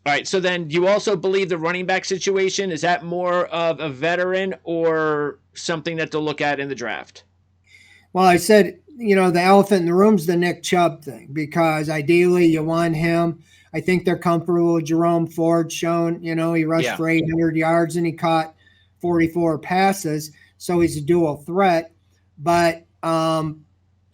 All right. So then you also believe the running back situation, is that more of a veteran or something that they'll look at in the draft? Well, I said, the elephant in the room's the Nick Chubb thing because ideally you want him. I think they're comfortable with Jerome Ford showing, he rushed Yeah. for 800 yards and he caught 44 passes. So he's a dual threat. But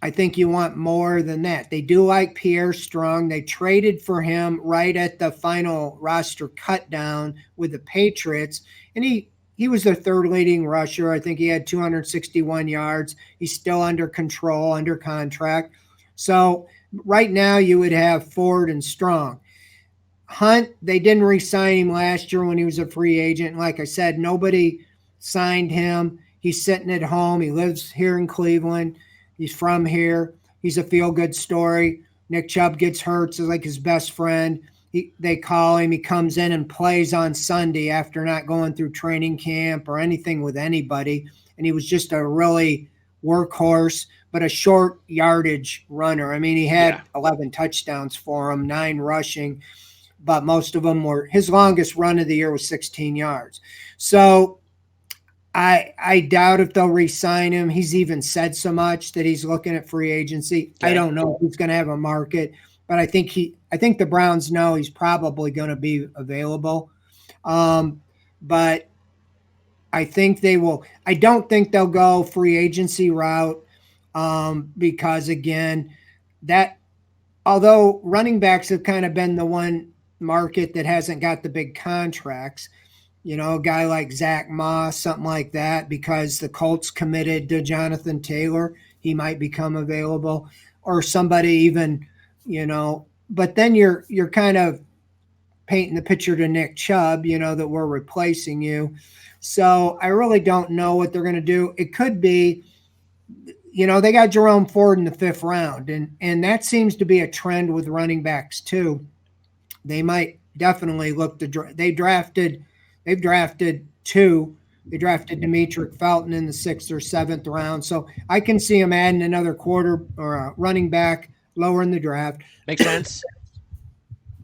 I think you want more than that. They do like Pierre Strong. They traded for him right at the final roster cut down with the Patriots. And he was their third leading rusher. I think he had 261 yards. He's still under control, under contract. So right now you would have Ford and Strong. Hunt, they didn't re-sign him last year when he was a free agent. Like I said, nobody signed him. He's sitting at home. He lives here in Cleveland. He's from here. He's a feel-good story. Nick Chubb gets hurt. It's like his best friend. They call him. He comes in and plays on Sunday after not going through training camp or anything with anybody. And he was just a really workhorse, but a short yardage runner. I mean, he had 11 touchdowns for him, 9 rushing, but most of them were his longest run of the year was 16 yards. So I doubt if they'll re-sign him. He's even said so much that he's looking at free agency. Okay. I don't know if he's going to have a market, but I think the Browns know he's probably going to be available. But I think they will. I don't think they'll go free agency route because again, that although running backs have kind of been the one market that hasn't got the big contracts. A guy like Zach Moss, something like that, because the Colts committed to Jonathan Taylor, he might become available, or somebody even, but then you're kind of painting the picture to Nick Chubb, that we're replacing you. So I really don't know what they're going to do. It could be, they got Jerome Ford in the 5th round, and that seems to be a trend with running backs too. They might definitely look to they've drafted 2. They drafted Demetric Felton in the 6th or 7th round. So I can see them adding another quarter or a running back lower in the draft. Makes sense.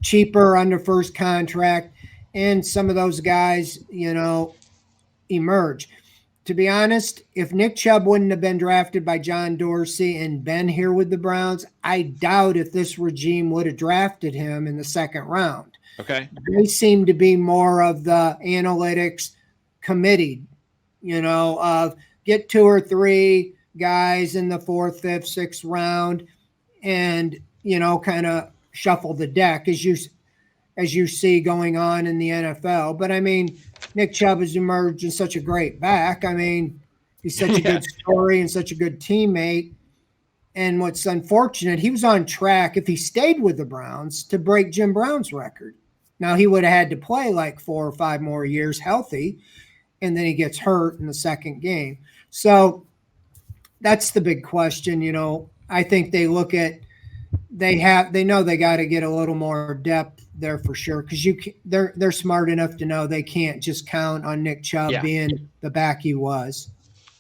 Cheaper under first contract. And some of those guys, emerge. To be honest, if Nick Chubb wouldn't have been drafted by John Dorsey and been here with the Browns, I doubt if this regime would have drafted him in the 2nd round. Okay. They seem to be more of the analytics committee, of get 2 or 3 guys in the 4th, 5th, 6th round and, kind of shuffle the deck as you see going on in the NFL. But I mean, Nick Chubb has emerged in such a great back. I mean, he's such a good story and such a good teammate. And what's unfortunate, he was on track, if he stayed with the Browns, to break Jim Brown's record. Now, he would have had to play like 4 or 5 more years healthy, and then he gets hurt in the 2nd game. So that's the big question. I think they look at they know they got to get a little more depth there for sure because they're smart enough to know they can't just count on Nick Chubb being the back he was.